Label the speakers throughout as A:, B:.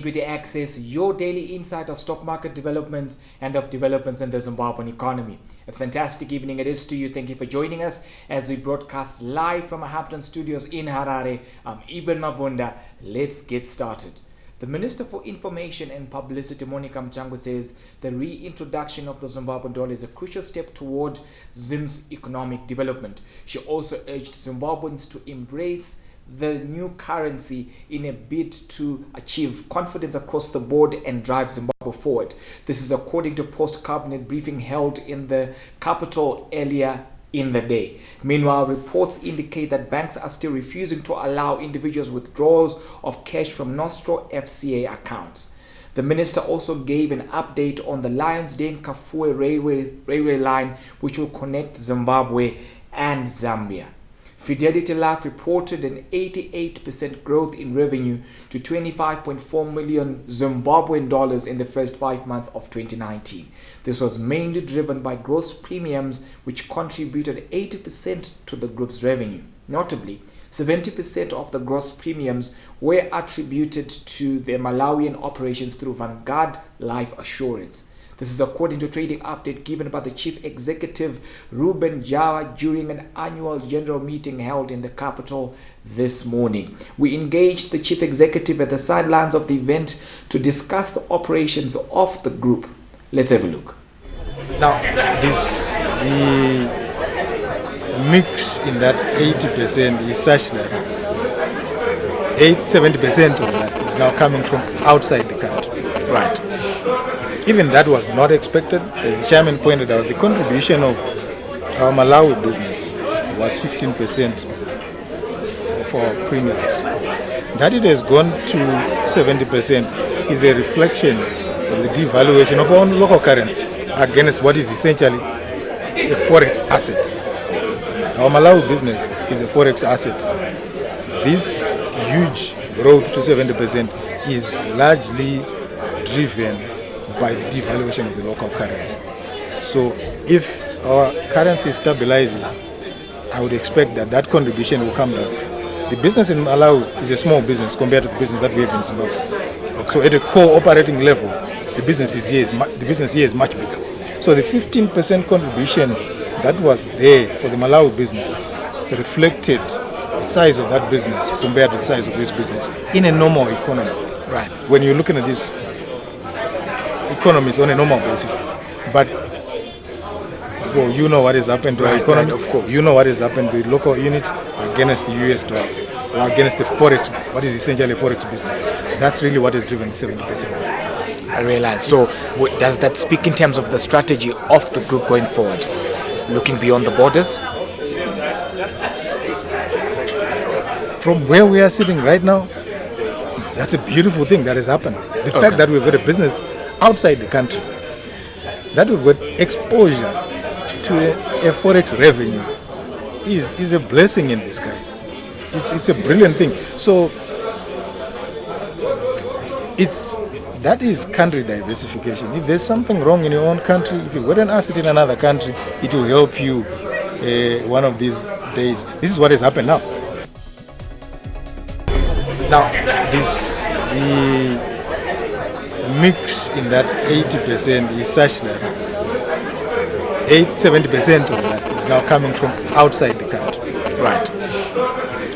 A: Equity Access, your daily insight of stock market developments and of developments in the Zimbabwean economy. A fantastic evening it is to you. Thank you for joining us as we broadcast live from our Hampton studios in Harare. I'm Eben Mabunda. Let's get started. The Minister for Information and Publicity, Monica Mchango, says the reintroduction of the Zimbabwean dollar is a crucial step toward Zim's economic development. She also urged Zimbabweans to embrace the new currency in a bid to achieve confidence across the board and drive Zimbabwe forward. This is according to post-cabinet briefing held in the capital earlier in the day. Meanwhile, reports indicate that banks are still refusing to allow individuals withdrawals of cash from Nostro FCA accounts. The minister also gave an update on the Lionsden-Kafue railway line, which will connect Zimbabwe and Zambia. Fidelity Life reported an 88% growth in revenue to 25.4 million Zimbabwean dollars in the first 5 months of 2019. This was mainly driven by gross premiums, which contributed 80% to the group's revenue. Notably, 70% of the gross premiums were attributed to the Malawian operations through Vanguard Life Assurance. This is according to a trading update given by the Chief Executive Ruben Jawa during an annual general meeting held in the capital this morning. We engaged the Chief Executive at the sidelines of the event to discuss the operations of the group. Let's have a look.
B: Now, the mix in that 80% is such that 70% of that is now coming from outside the country.
A: Right.
B: Even that was not expected. As the chairman pointed out, the contribution of our Malawi business was 15% of our premiums. That it has gone to 70% is a reflection of the devaluation of our own local currency against what is essentially a forex asset. Our Malawi business is a forex asset. This huge growth to 70% is largely driven by the devaluation of the local currency. So if our currency stabilizes, I would expect that contribution will come down. The business in Malawi is a small business compared to the business that we have in Zimbabwe. Okay. So at a core operating level, the business here is much bigger. So the 15% contribution that was there for the Malawi business reflected the size of that business compared to the size of this business in a normal economy.
A: Right.
B: When you're looking at this economies on a normal basis, but you know what has happened to our economy.
A: Right, of course.
B: You know what has happened to the local unit against the US dollar or against the forex, what is essentially a forex business. That's really what has driven 70%.
A: I realize. So does that speak in terms of the strategy of the group going forward, looking beyond the borders?
B: From where we are sitting right now, that's a beautiful thing that has happened. The fact that we've got a business outside the country, that we've got exposure to a forex revenue is a blessing in disguise. It's a brilliant thing. So that is country diversification. If there's something wrong in your own country, if you've got an asset in another country, it will help you one of these days. This is what has happened now. Now, the mix in that 80% is such that 70% of that is now coming from outside the country.
A: Right.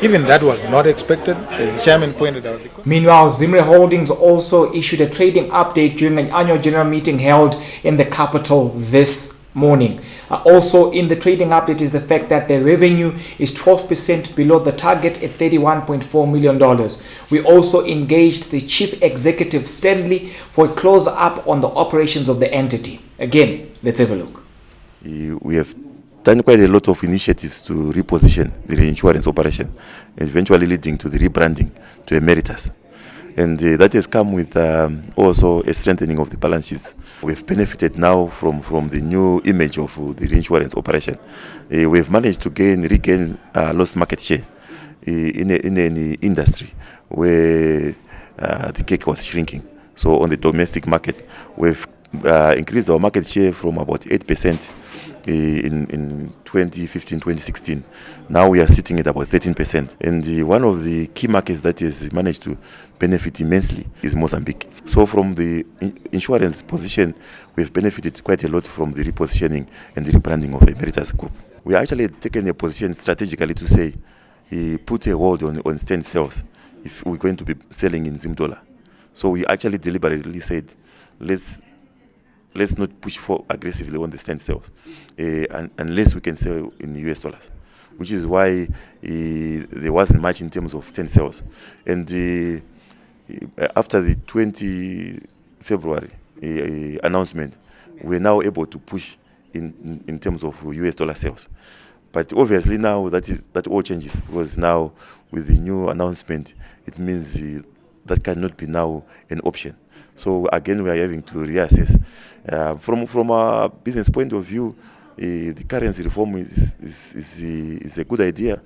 B: Even that was not expected, as the chairman pointed out.
A: Meanwhile, Zimri Holdings also issued a trading update during an annual general meeting held in the capital this morning. Also in the trading update is the fact that the revenue is 12% below the target at $31.4 million. We also engaged the Chief Executive Stanley for a close-up on the operations of the entity. Again, let's have a look.
C: We have done quite a lot of initiatives to reposition the reinsurance operation, eventually leading to the rebranding to Emeritus. And that has come with also a strengthening of the balance sheets. We've benefited now from the new image of the reinsurance operation. We've managed to regain lost market share in an industry where the cake was shrinking. So on the domestic market, we've increased our market share from about 8% in 2015, 2016. Now we are sitting at about 13%. And one of the key markets that has managed to benefit immensely is Mozambique. So from the insurance position, we've benefited quite a lot from the repositioning and the rebranding of Emeritus Group. We actually taken a position strategically to say, put a hold on stand sales if we're going to be selling in Zim dollar. So we actually deliberately said, let's not push for aggressively on the stand sales unless we can sell in US dollars, which is why there wasn't much in terms of stand sales. And after the 20 February announcement, we're now able to push in terms of US dollar sales. But obviously now that all changes, because now with the new announcement, it means that cannot be now an option. So again, we are having to reassess. From a business point of view, the currency reform is a good idea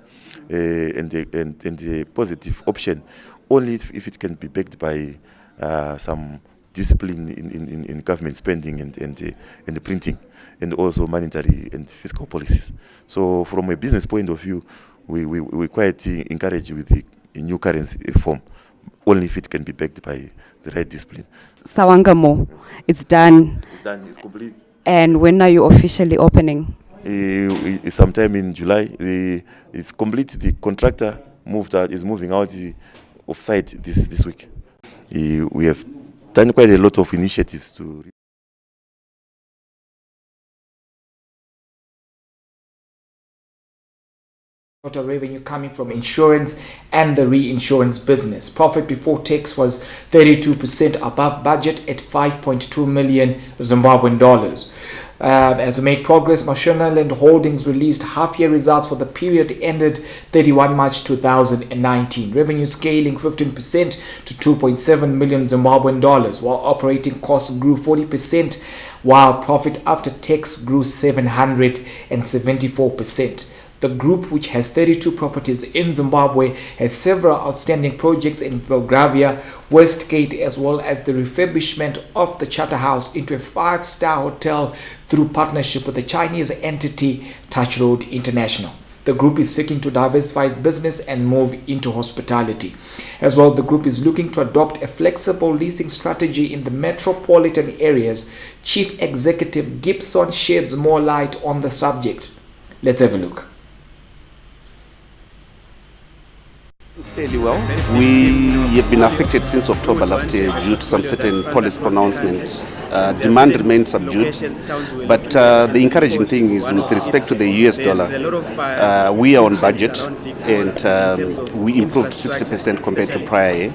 C: and a positive option, only if it can be backed by some discipline in government spending and the printing, and also monetary and fiscal policies. So from a business point of view, we're quite encouraged with the new currency reform, only if it can be backed by the right discipline.
D: Sawangamo, it's done.
C: It's done, it's complete.
D: And when are you officially opening?
C: Sometime in July. It's complete. The contractor is moving out of site this week. We have done quite a lot of initiatives to
A: total revenue coming from insurance and the reinsurance business. Profit before tax was 32% above budget at 5.2 million Zimbabwean dollars. As we make progress, Mashonaland Holdings released half-year results for the period ended 31 March 2019. Revenue scaling 15% to 2.7 million Zimbabwean dollars, while operating costs grew 40%, while profit after tax grew 774%. The group, which has 32 properties in Zimbabwe, has several outstanding projects in Belgravia, Westgate, as well as the refurbishment of the Charterhouse into a 5-star hotel through partnership with the Chinese entity Touch Road International. The group is seeking to diversify its business and move into hospitality. As well, the group is looking to adopt a flexible leasing strategy in the metropolitan areas. Chief Executive Gibson sheds more light on the subject. Let's have a look.
E: Fairly well. We have been affected since October last year due to some certain policy pronouncements. Demand remained subdued, but the encouraging thing is with respect to the US dollar, we are on budget and we improved 60% compared to prior year.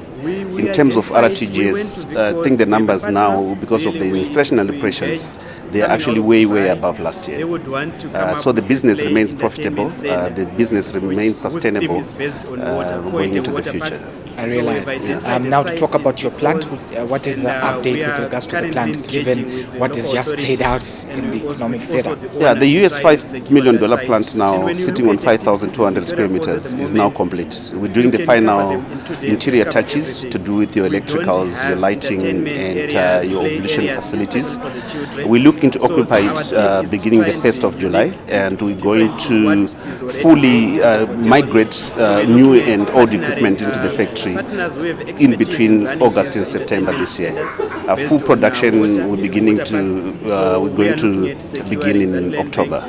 E: In terms of RTGS, I think the numbers now, because of the inflationary pressures, they are actually way above last year. So the business remains profitable, the business remains sustainable going into the future.
A: I realize. Now to talk about your plant, what is the update with regards to the plant, given what is just played out in the economic setup?
E: Yeah, the US $5 million plant now, sitting on 5,200 square meters, is now complete. We're doing the final interior touches to do with your electricals, your lighting, and your ablution facilities. We're looking to occupy it beginning the 1st of July, and we're going to fully migrate new and old equipment into the factory in between August and September this year. Full production we're going to begin in October.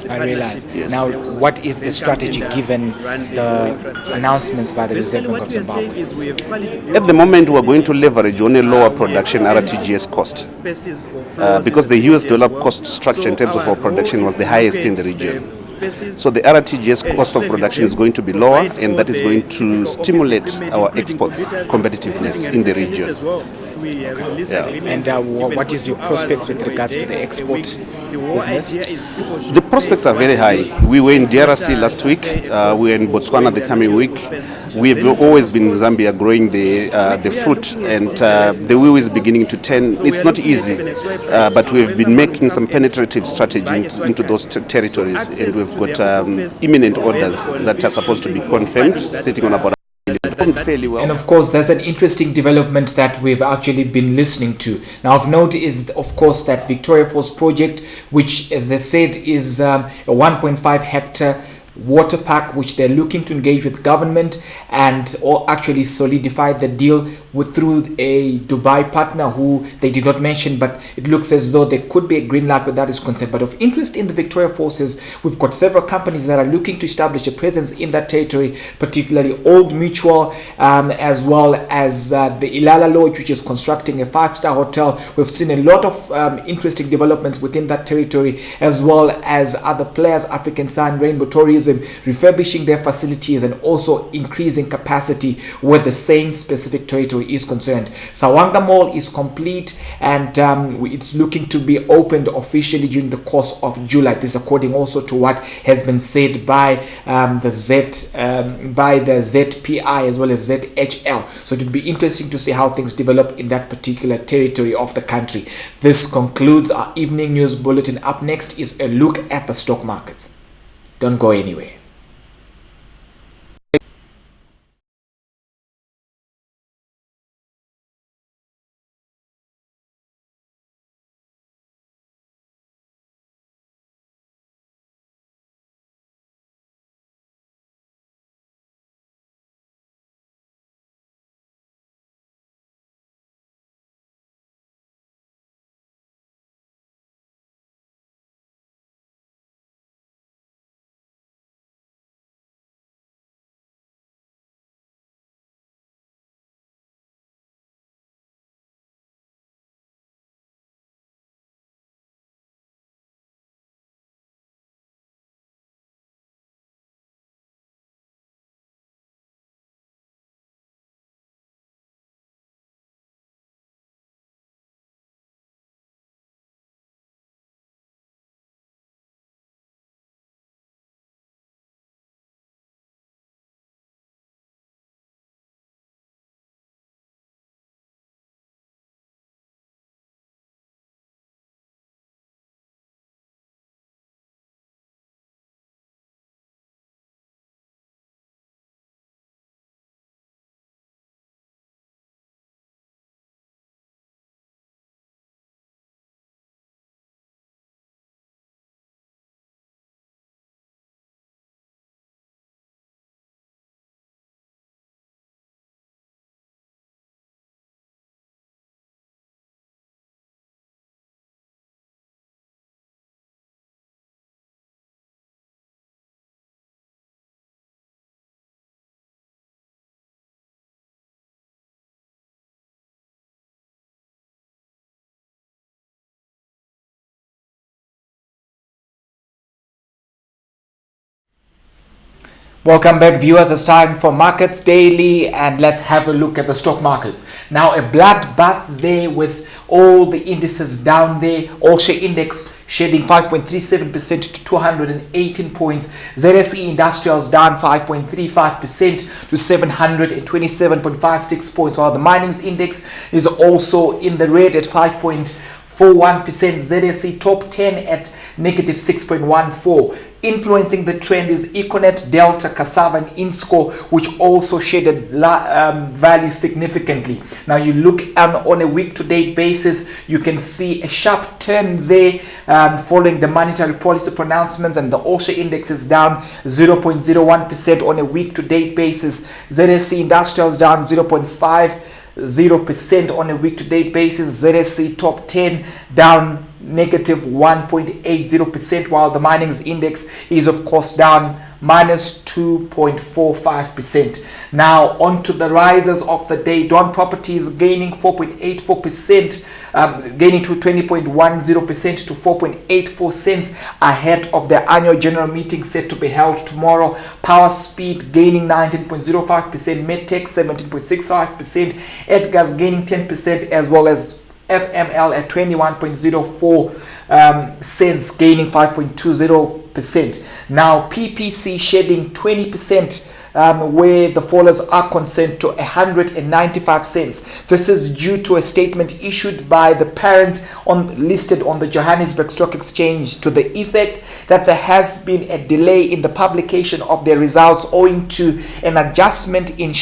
A: I realize. Yes. Now, what is the strategy given the announcements by the Reserve Bank of Zimbabwe?
E: At the moment, we're going to leverage on a lower production RTGS cost because the US dollar cost structure in terms of our production was the highest in the region. So the RTGS cost of production is going to be lower, and that is going to stimulate our exports competitiveness in the region.
A: Yeah. And what is your prospects with regards to the export business?
E: The prospects are very high. We were in DRC last week. We are in Botswana the coming week. We have always been in Zambia growing the fruit, and the wheel is beginning to turn. It's not easy, but we have been making some penetrative strategy into those territories, and we've got imminent orders that are supposed to be confirmed, sitting on about $1 million. fairly well.
A: And of course, there's an interesting development that we've actually been listening to. Now, of note is, of course, that Victoria Falls project, which, as they said, is a 1.5 hectare water park, which they're looking to engage with government and or actually solidify the deal with through a Dubai partner who they did not mention, but it looks as though there could be a green light where that is concerned. But of interest in the Victoria Falls is we've got several companies that are looking to establish a presence in that territory, particularly Old Mutual, as well as the Ilala Lodge, which is constructing a 5-star hotel. We've seen a lot of interesting developments within that territory, as well as other players, African Sun, Rainbow Tourism, refurbishing their facilities and also increasing capacity where the same specific territory is concerned. Sawanga Mall is complete and it's looking to be opened officially during the course of July. This according also to what has been said by the ZPI as well as ZHL. So it would be interesting to see how things develop in that particular territory of the country. This concludes our evening news bulletin. Up next is a look at the stock markets. Don't go anywhere. Welcome back, viewers. It's time for Markets Daily and let's have a look at the stock markets. Now, a bloodbath there with all the indices down there. All share index shedding 5.37% to 218 points. ZSE Industrials down 5.35% to 727.56 points, while the minings index is also in the red at 5.41%. ZSE top 10 at negative 6.14%. Influencing the trend is Econet, Delta, Cassava, and Insco, which also shaded value significantly. Now, you look on a week-to-date basis, you can see a sharp turn there following the monetary policy pronouncements, and the all-share index is down 0.01% on a week-to-date basis. ZSE Industrials down 0.50% on a week-to-date basis. ZSE top 10 down negative 1.80%, while the minings index is of course down minus 2.45%. Now on to the risers of the day. Dawn Properties gaining 4.84%, gaining to 20.10% to 4.84 cents ahead of the annual general meeting set to be held tomorrow. Power Speed gaining 19.05%, Medtech 17.65%, Edgar's gaining 10%, as well as FML at 21.04 cents, gaining 5.20%. Now PPC shedding 20% where the fallers are concerned to 195 cents. This is due to a statement issued by the parent listed on the Johannesburg Stock Exchange to the effect that there has been a delay in the publication of their results owing to an adjustment in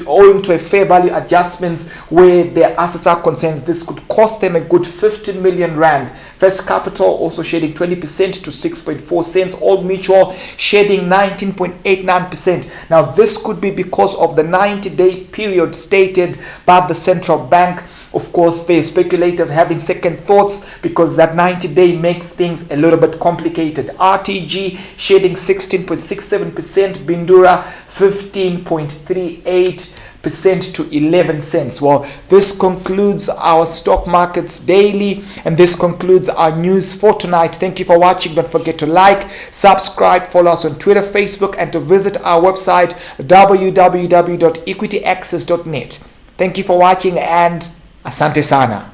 A: owing to a fair value adjustments where their assets are concerned. This could cost them a good 50 million rand. First Capital also shedding 20% to 6.4 cents. Old Mutual shedding 19.89%. Now this could be because of the 90-day period stated by the central bank. Of course, the speculators having second thoughts because that 90-day makes things a little bit complicated. RTG shedding 16.67%, Bindura 15.38% to 11 cents. Well, this concludes our stock markets daily, and this concludes our news for tonight. Thank you for watching. Don't forget to like, subscribe, follow us on Twitter, Facebook, and to visit our website www.equityaccess.net. Thank you for watching, and asante sana.